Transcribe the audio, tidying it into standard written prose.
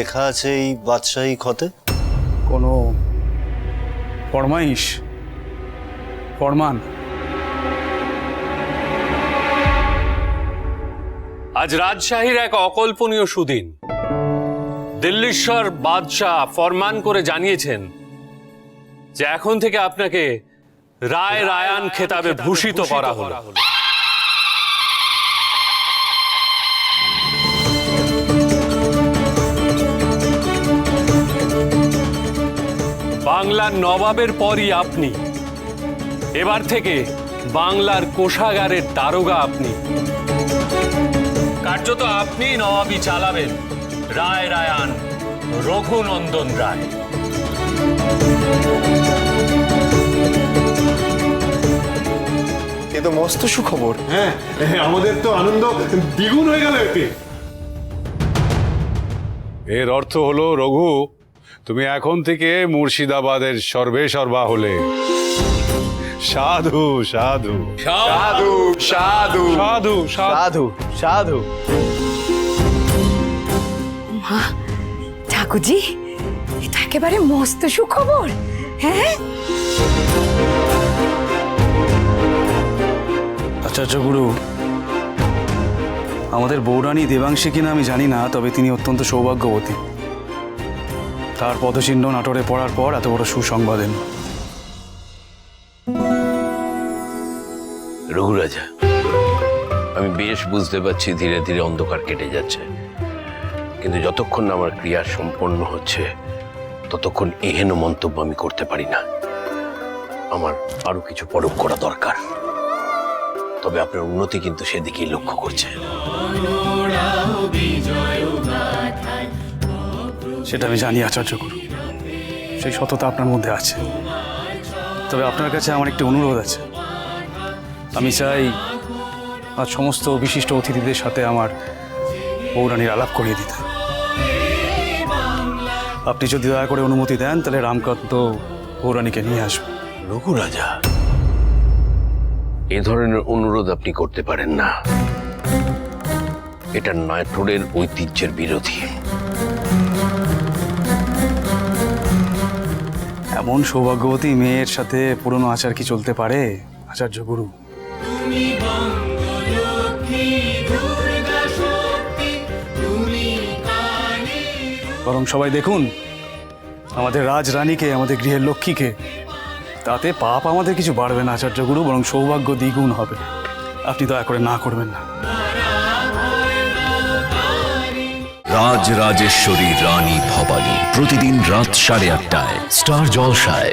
লেখা আছে এই বাদশাহী খতে? কোনো ফরমাইশ, ফরমান? আজ রাজশাহীর এক অকল্পনীয় সুদিন। দিল্লীশ্বর বাদশাহ ফরমান করে জানিয়েছেন যে এখন থেকে আপনাকে রায় রায়ান খেতাবে ভূষিত করা হলো। বাংলার নবাবের পরই আপনি। এবার থেকে বাংলার কোষাগারের দারোগা আপনি। কার্যত আপনি নবাবি চালাবেন রায় রায়ান রঘুনন্দন রায়। এ তো মস্ত সুখবর। হ্যাঁ, আমাদের তো আনন্দ দ্বিগুণ হয়ে গেল এতে। এর অর্থ হলো রঘু, তুমি এখন থেকে মুর্শিদাবাদের সর্বেসর্বা হলে। সাধু সাধু সাধু সাধু সাধু সাধু সাধু। ঠাকুরজি, এটা একেবারে মস্ত সুখবর। হ্যাঁ, আচার্য গুরু, আমাদের বৌরানী দেবাংশী কিনা আমি জানি না, তবে তিনি অত্যন্ত সৌভাগ্যবতী। তার পদচিহ্ন নাটোরে পড়ার পর এত বড় সুসংবাদ এল। রঘুরাজা, আমি বেশ বুঝতে পারছি ধীরে ধীরে অন্ধকার কেটে যাচ্ছে, কিন্তু যতক্ষণ না আমার ক্রিয়া সম্পন্ন হচ্ছে ততক্ষণ এহেন মন্তব্য আমি করতে পারি না। আমার আরো কিছু পরখ করা দরকার। তবে আপনার উন্নতি কিন্তু সেদিকেই লক্ষ্য করছে। সেটা আমি জানি আচার্য গুরু, সেই সততা আপনার মধ্যে আছে। তবে আপনার কাছে আমার একটি অনুরোধ আছে। আমি চাই আজ সমস্ত বিশিষ্ট অতিথিদের সাথে আমার বৌরানীর আলাপ করিয়ে দিতে। আপনি যদি দয়া করে অনুমতি দেন তাহলে রামকান্ত বৌরানীকে নিয়ে আসবেন। রঘুরাজা, এ ধরনের অনুরোধ আপনি করতে পারেন না। এটা নাটোরের ঐতিহ্যের বিরোধী। এমন সৌভাগ্যবতী মেয়ের সাথে পুরনো আচার কি চলতে পারে আচার্য গুরু? বরং সবাই দেখুন আমাদের রাজরানীকে, আমাদের গৃহের লক্ষ্মীকে। তাতে পাপ আমাদের কিছু বাড়বে না আচার্য গুরু, বরং সৌভাগ্য দ্বিগুণ হবে। আপনি দয়া করে না করবেন না। রাজরাজেশ্বরী রানী ভবানী, প্রতিদিন রাত 8:30টায় স্টার জলসায়।